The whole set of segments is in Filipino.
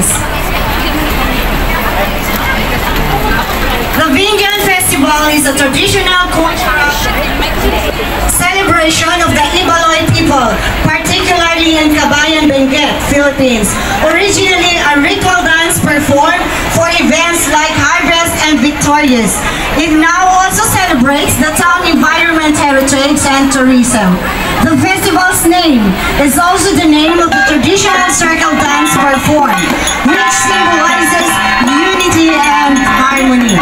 guys. The Vindian Festival is a traditional cultural celebration of the Ibaloy people, particularly in Cabayan, Benguet, Philippines. Originally a ritual dance performed for events like Harvest and Victorious. It now also celebrates the town environment, heritage, and tourism. The festival's name is also the name of the traditional circle dance performed, which symbolizes unity and harmony.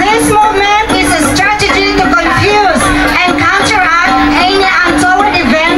This movement is a strategy to confuse and counteract any untoward event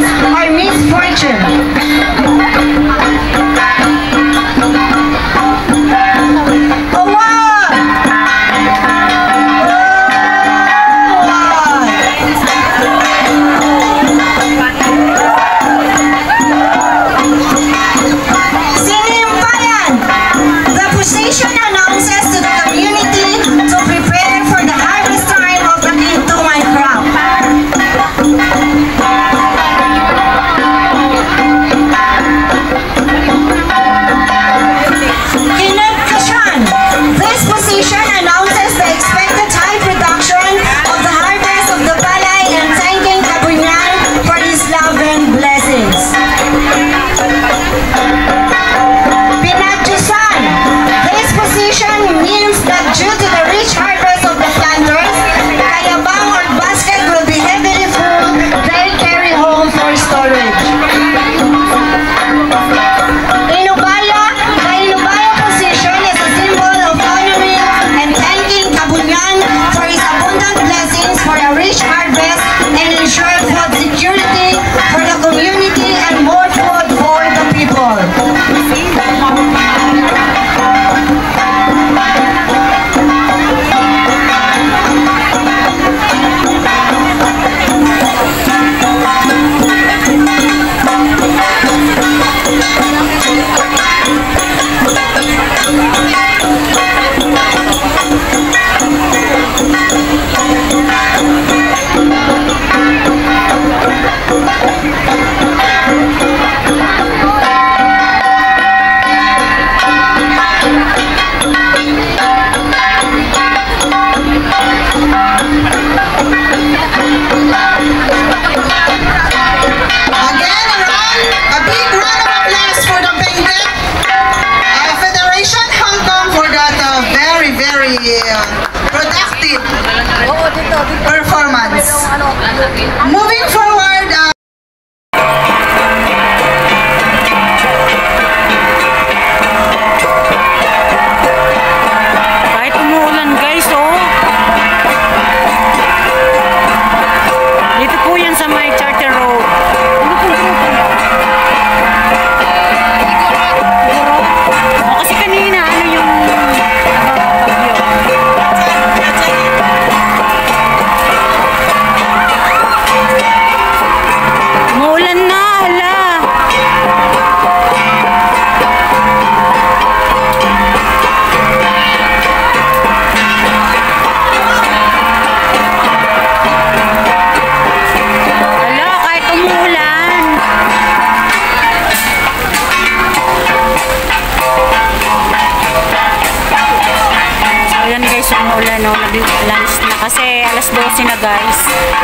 maulan, no? Nag-lunch na kasi alas 12 na, guys.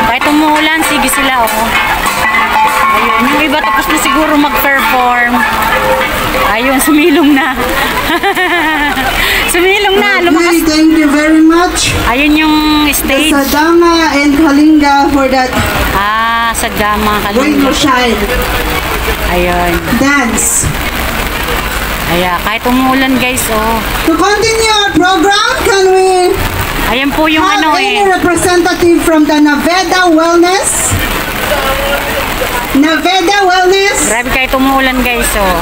Kahit umuulan, sige sila, oh. Ayun, yung iba tapos na siguro mag-perform. Ayun, sumilong na. Sumilong na, lumakas. Okay, thank you very much. Ayun yung stage. Sadama and Kalinga for that Sadama, Rain Kalinga. or Shine Ayun. dance. Ayan, kahit umuulan, guys, oh. To continue our program, can we Ayan po yung have ano, any eh. representative from the Naveda Wellness? Naveda Wellness? Grabe kahit umuulan, guys, oh.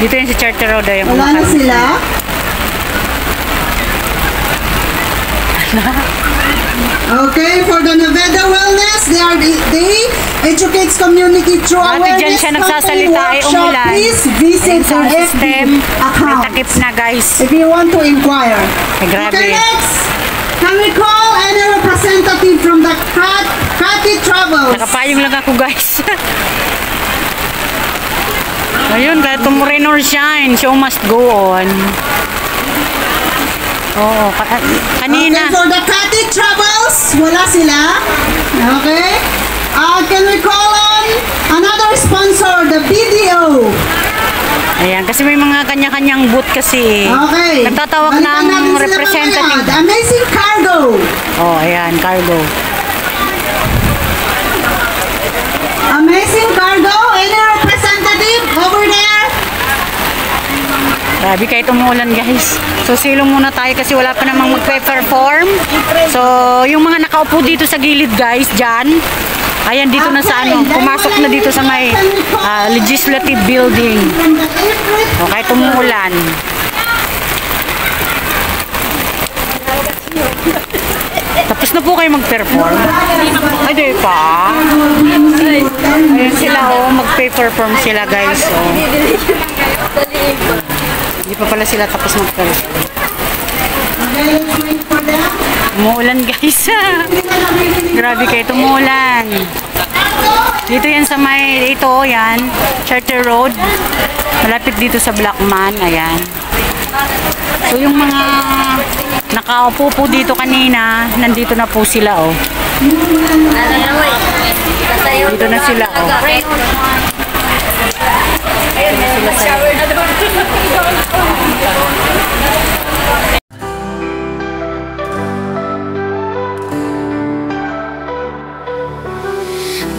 Dito yung si Charter Road, oh, yung Wala na kumakain. sila? Okay, for the Naveda Wellness, they educates community through Dati dyan awareness siya campaign nagsasalita, ay workshop. umulan. Please visit Ayun, our sound FB system. account Nagtakip na, guys. if you want to inquire. Ay, grabe. Okay, next, can we call any representative from the Kati Travels? Nakapayong lang ako, guys. Ayun, kahit rain or shine, show must go on. Oo, kanina. Okay, for the Kati Travels, wala sila. Okay. Can we call on another sponsor, the BDO? Ayan, kasi may mga kanya-kanyang booth kasi. Okay. Nagtatawag Balikan natin ng sila representative. mamaya. The Amazing Cargo. Oh, ayan, cargo. Amazing Cargo. Any representative over there? Grabe kahit umuulan, guys. So silong muna tayo kasi wala pa namang magpe-perform. So yung mga nakaupo dito sa gilid, guys, dyan. Ayan, dito na sa ano, pumasok na dito sa may legislative building. O kahit umuulan. Tapos na po kayo mag-perform? Ay, di pa. Ayan sila, oh, mag-perform sila, guys. Oh. Hindi pa pala sila tapos mag-perform. Umuulan, guys. Grabe kayo, tumuulan. Dito yan sa may, ito, yan, Charter Road. Malapit dito sa Blackman, ayan. So yung mga nakaupo po dito kanina, nandito na po sila, oh. Dito na sila, oh.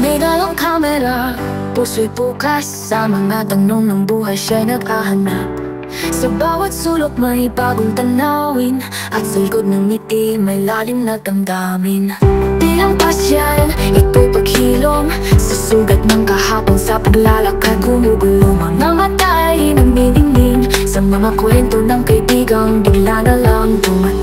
May dalang kamera, puso'y bukas. Sa mga tanong ng buhay siya'y naghahanap. Sa bawat sulok may bagong tanawin, at sa likod ng ngiti may lalim na damdamin. Bilang pasyal, ito'y paghilom sa sugat ng kahapon. Sa paglalakad gumugulong mga mata ay nagniningning sa mga kwento ng kaibigang bigla na lang dumating.